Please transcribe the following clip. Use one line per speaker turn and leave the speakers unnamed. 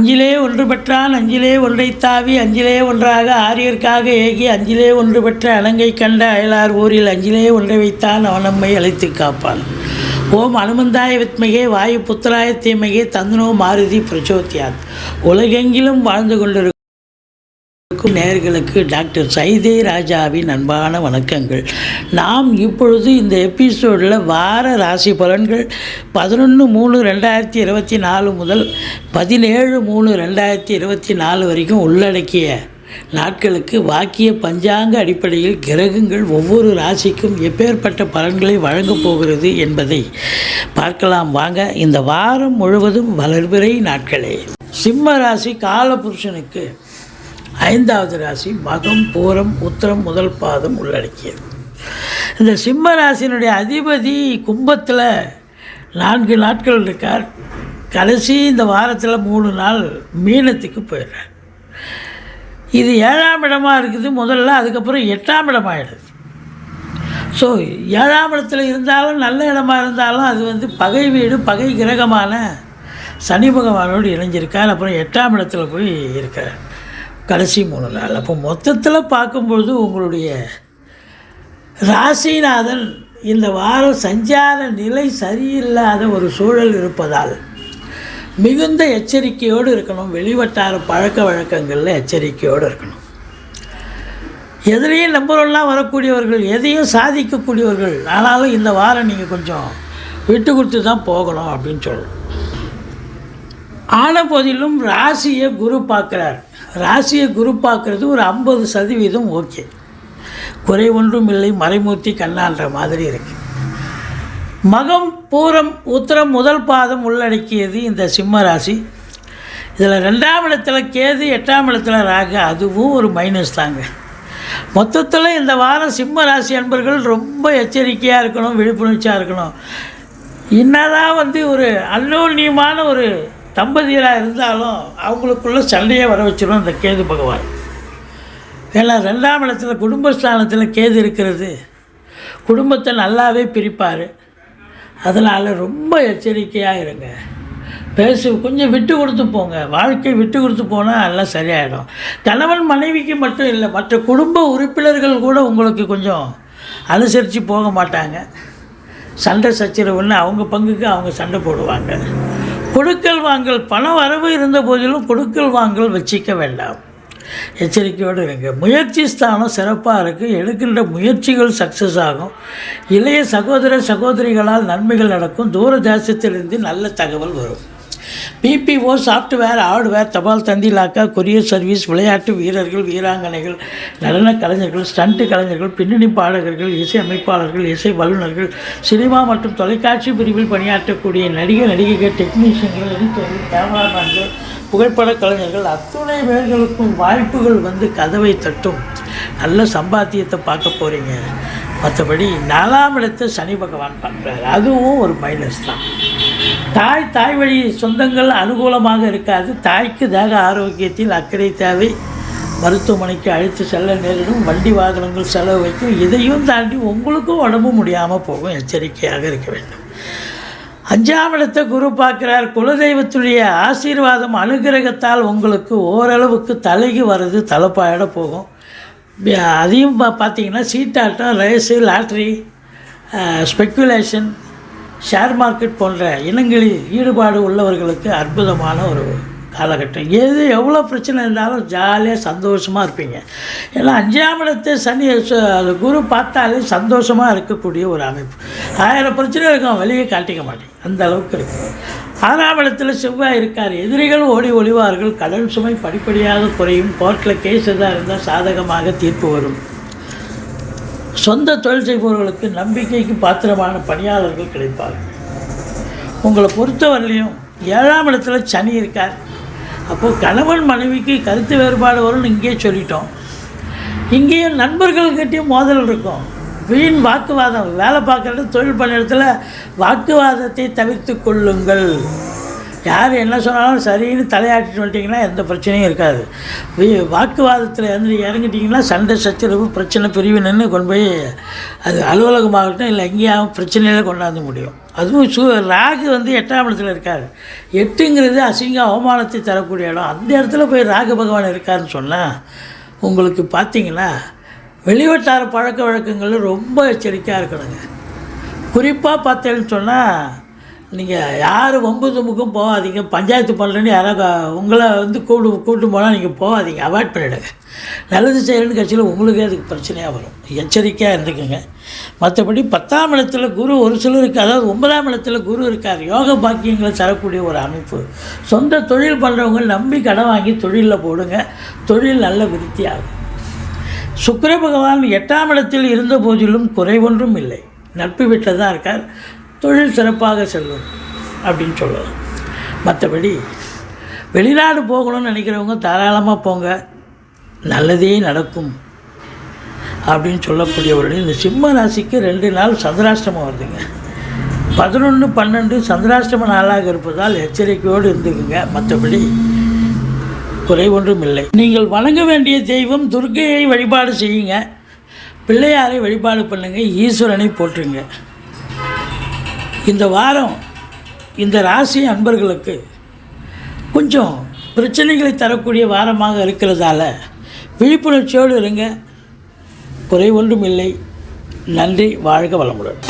அஞ்சிலே ஒன்று பெற்றான் அஞ்சிலே ஒன்றைத் தாவி அஞ்சிலே ஒன்றாக ஆரியர்க்காக ஏகி அஞ்சிலே ஒன்று பெற்ற அலங்கை கண்ட அயலார் ஊரில் அஞ்சிலே ஒன்றை வைத்தான் அவன் நம்மை அழைத்து காப்பான். ஓம் அனுமந்தாய வித்மகே வாயு புத்திராய தீமகே தந்தனோ மாருதி பிரச்சோத்யாத். உலகெங்கிலும் வாழ்ந்து கொண்டிருக்கும் நேயர்களுக்கு டாக்டர் சைதே ராஜாவின் அன்பான வணக்கங்கள். நாம் இப்பொழுது இந்த எபிசோடில் வார ராசி பலன்கள் 11/3/2024 முதல் 17/3/2024 வரைக்கும் உள்ளடக்கிய நாட்களுக்கு வாக்கிய பஞ்சாங்க அடிப்படையில் கிரகங்கள் ஒவ்வொரு ராசிக்கும் எப்பேற்பட்ட பலன்களை வழங்கப் போகிறது என்பதை பார்க்கலாம் வாங்க. இந்த வாரம் முழுவதும் வளர்பிறை நாட்களே. சிம்ம ராசி காலபுருஷனுக்கு 5வது ராசி மகம் பூரம் உத்திரம் முதல் பாதம் உள்ளடக்கியது. இந்த சிம்ம ராசியினுடைய அதிபதி கும்பத்தில் 4 நாட்கள் இருக்கார். கடைசி இந்த வாரத்தில் 3 நாள் மீனத்துக்கு போயிடுறார். இது 7ஆம் இடமாக இருக்குது முதல்ல, அதுக்கப்புறம் 8ஆம் இடமாகிடுது. ஸோ 7ஆம் இடத்துல இருந்தாலும் நல்ல இடமா இருந்தாலும் அது பகை வீடு, பகை கிரகமான சனி பகவானோடு இணைஞ்சிருக்கார். அப்புறம் 8ஆம் இடத்துல போய் இருக்கார் கடைசி 3 நாள். அப்போ மொத்தத்தில் பார்க்கும்பொழுது உங்களுடைய ராசிநாதன் இந்த வாரம் சஞ்சார நிலை சரியில்லாத ஒரு சூழல் இருப்பதால் மிகுந்த எச்சரிக்கையோடு இருக்கணும். வெளிவட்டார பழக்க வழக்கங்களில் எச்சரிக்கையோடு இருக்கணும். எதிலையும் நம்பர் 1 வரக்கூடியவர்கள், எதையும் சாதிக்கக்கூடியவர்கள். ஆனாலும் இந்த வாரம் நீங்கள் கொஞ்சம் விட்டு கொடுத்து தான் போகணும் அப்படின்னு சொல்லணும். ஆன போதிலும் ராசியை குரு பார்க்குறார். ராசியை குரு பார்க்குறது ஒரு 50% ஓகே, குறை ஒன்றும் இல்லை, மறைமூர்த்தி கண்ணான்ற மாதிரி இருக்குது. மகம் பூரம் உத்திரம் முதல் பாதம் உள்ளடக்கியது இந்த சிம்ம ராசி. இதில் 2ஆம் இடத்துல கேது, 8ஆம் இடத்துல ராகு, அதுவும் ஒரு மைனஸ் தாங்க. மொத்தத்தில் இந்த வாரம் சிம்ம ராசி அன்பர்கள் ரொம்ப எச்சரிக்கையாக இருக்கணும், விழிப்புணர்ச்சியாக இருக்கணும். என்னதான் ஒரு அந்யோன்யமான ஒரு தம்பதியராக இருந்தாலும் அவங்களுக்குள்ள சண்டையை வர வச்சிடும் இந்த கேது பகவான். ஏன்னா 2ஆம் இடத்துல குடும்பஸ்தானத்தில் கேது இருக்கிறது குடும்பத்தை நல்லாவே பிரிப்பார். அதனால் ரொம்ப எச்சரிக்கையாக இருங்க. கொஞ்சம் விட்டு கொடுத்து போங்க. வாழ்க்கை விட்டு கொடுத்து போனால் எல்லாம் சரியாயிடும். கணவன் மனைவிக்கு மட்டும் இல்லை, மற்ற குடும்ப உறுப்பினர்கள் கூட உங்களுக்கு கொஞ்சம் அனுசரித்து போக மாட்டாங்க. சண்டை சச்சரவுன்னு அவங்க பங்குக்கு அவங்க சண்டை போடுவாங்க. கொடுக்கல் வாங்கல், பண வரவு இருந்த போதிலும் கொடுக்கல் வாங்கல் வச்சிக்க வேண்டாம். எச்சரிக்கையோடு இருங்க. முயற்சி ஸ்தானம் சிறப்பாக இருக்குது. எடுக்கின்ற முயற்சிகள் சக்ஸஸ் ஆகும். இளைய சகோதர சகோதரிகளால் நன்மைகள் நடக்கும். தூர தேசத்திலிருந்து நல்ல தகவல் வரும். பிபிஓ, சாஃப்ட்வேர், ஹார்ட்வேர், தபால் தந்தி லாக்கா, கொரியர் சர்வீஸ், விளையாட்டு வீரர்கள், வீராங்கனைகள், நடன கலைஞர்கள், ஸ்டண்ட் கலைஞர்கள், பின்னணி பாடகர்கள், இசை அமைப்பாளர்கள், இசை வல்லுநர்கள், சினிமா மற்றும் தொலைக்காட்சி பிரிவில் பணியாற்றக்கூடிய நடிகைகள், டெக்னீஷியன்கள், எடிட்டர்கள், கேமராமேன்கள், புகைப்பட கலைஞர்கள், அத்துணை பேர்களுக்கும் வாய்ப்புகள் கதவை தட்டும். நல்ல சம்பாத்தியத்தை பார்க்க போகிறீங்க. மற்றபடி 4ஆம் இடத்தை சனி பகவான் பார்க்குறாரு, அதுவும் ஒரு மைனஸ் தான். தாய் வழி சொந்தங்கள் அனுகூலமாக இருக்காது. தாய்க்கு தேக ஆரோக்கியத்தில் அக்கறை தேவை. மருத்துவமனைக்கு அழைத்து செல்ல நேரிடும். வண்டி வாகனங்கள் செலவு வைக்கும். இதையும் தாண்டி உங்களுக்கும் உடம்பு முடியாமல் போகும். எச்சரிக்கையாக இருக்க வேண்டும். 5ஆம் இடத்தை குரு பார்க்குறார். குலதெய்வத்துடைய ஆசீர்வாதம் அனுகிரகத்தால் உங்களுக்கு ஓரளவுக்கு தலைக்கு வர்றது தலைப்பாயிட போகும். அதையும் பார்த்திங்கன்னா சீட்டாட்டம், race, lottery, speculation, share market போன்ற இனங்களில் ஈடுபாடு உள்ளவர்களுக்கு அற்புதமான ஒரு காலகட்டம். எவ்வளோ பிரச்சனை இருந்தாலும் ஜாலியாக சந்தோஷமாக இருப்பீங்க. ஏன்னா 5ஆம் இடத்தை சனி குரு பார்த்தாலே சந்தோஷமாக இருக்கக்கூடிய ஒரு அமைப்பு. 1000 பிரச்சனை இருக்கும், வெளியே காட்டிக்க மாட்டேங்க, அந்த அளவுக்கு இருக்கும். 6ஆம் இடத்துல செவ்வாய் இருக்கார். எதிரிகள் ஓடி ஒளிவார்கள். கடன் சுமை படிப்படியாக குறையும். கோர்ட்டில் கேஸ் எதாக இருந்தால் சாதகமாக தீர்ப்பு வரும். சொந்த தொழில் செய்பவர்களுக்கு நம்பிக்கைக்கு பாத்திரமான பணியாளர்கள் கிடைப்பார்கள். உங்களை பொறுத்தவரையிலையும் 7ஆம் இடத்துல சனி இருக்கார். அப்போது கணவன் மனைவிக்கு கருத்து வேறுபாடு வரும்னு இங்கேயே சொல்லிட்டோம். இங்கேயும் நண்பர்கள்கிட்டையும் மோதல் இருக்கும். வீண் வாக்குவாதம். வேலை பார்க்குறது, தொழில் பண்ண இடத்துல வாக்குவாதத்தை தவிர்த்து கொள்ளுங்கள். யார் என்ன சொன்னாலும் சரின்னு தலையாட்டிட்டு வந்துட்டிங்கன்னா எந்த பிரச்சனையும் இருக்காது. வாக்குவாதத்தில் இறங்கிட்டிங்கன்னா சண்டை சச்சரவு பிரச்சனை பிரிவினைன்னு கொண்டு போய் அது அலுவலகமாகட்டும் இல்லை எங்கேயாவது பிரச்சனையில் கொண்டாந்து முடியும். அதுவும் ராகு 8ஆம் இடத்துல இருக்கார். 8ங்கிறது அசிங்க அவமானத்தை தரக்கூடிய இடம். அந்த இடத்துல போய் ராகு பகவான் இருக்காருன்னு சொன்னால் உங்களுக்கு பார்த்திங்கன்னா வெளிவட்டார பழக்க வழக்கங்கள் ரொம்ப எச்சரிக்கையாக இருக்கணுங்க. குறிப்பாக பார்த்தேன்னு சொன்னால் நீங்கள் யார் வம்பு தும்புக்கும் போகாதீங்க. பஞ்சாயத்து பண்ணுறேன்னு யாராவது உங்களை கூப்பிட்டு போனால் நீங்கள் போகாதீங்க, அவாய்ட் பண்ணிவிடுங்க. நல்லது செய்கிறேன்னு கட்சியில் உங்களுக்கே அதுக்கு பிரச்சனையாக வரும். எச்சரிக்கையாக இருந்துக்குங்க. மற்றபடி 10ஆம் இடத்துல குரு ஒரு சிலருக்கு, அதாவது 9ஆம் இடத்துல குரு இருக்கார். யோக பாக்கியங்களை தரக்கூடிய ஒரு அமைப்பு. சொந்த தொழில் பண்ணுறவங்க நம்பி கடன் வாங்கி தொழிலில் போடுங்க, தொழில் நல்ல விருத்தியாகும். சுக்கிர பகவான் 8ஆம் இடத்தில் இருந்த போதிலும் குறைவொன்றும் இல்லை. நட்பு வீட்டில் தான் இருக்கார். தொழில் சிறப்பாக செல்லும் அப்படின்னு சொல்லலாம். மற்றபடி வெளிநாடு போகணும்னு நினைக்கிறவங்க தாராளமாக போங்க, நல்லதே நடக்கும் அப்படின்னு சொல்லக்கூடியவர்கள். இந்த சிம்ம ராசிக்கு 2 நாள் சந்திராஷ்டமம் வருதுங்க. 11, 12 சந்திராஷ்டம நாளாக இருப்பதால் எச்சரிக்கையோடு இருந்துக்குங்க. மற்றபடி குறை ஒன்றும் இல்லை. நீங்கள் வணங்க வேண்டிய தெய்வம் துர்க்கையை வழிபாடு செய்யுங்க, பிள்ளையாரை வழிபாடு பண்ணுங்கள், ஈஸ்வரனை போற்றுங்க. இந்த வாரம் இந்த ராசி அன்பர்களுக்கு கொஞ்சம் பிரச்சனைகளை தரக்கூடிய வாரமாக இருக்கிறதால விழிப்புணர்ச்சியோடு இருங்க. குறை ஒன்றும் இல்லை. நன்றி. வாழ்க வளமுடன்.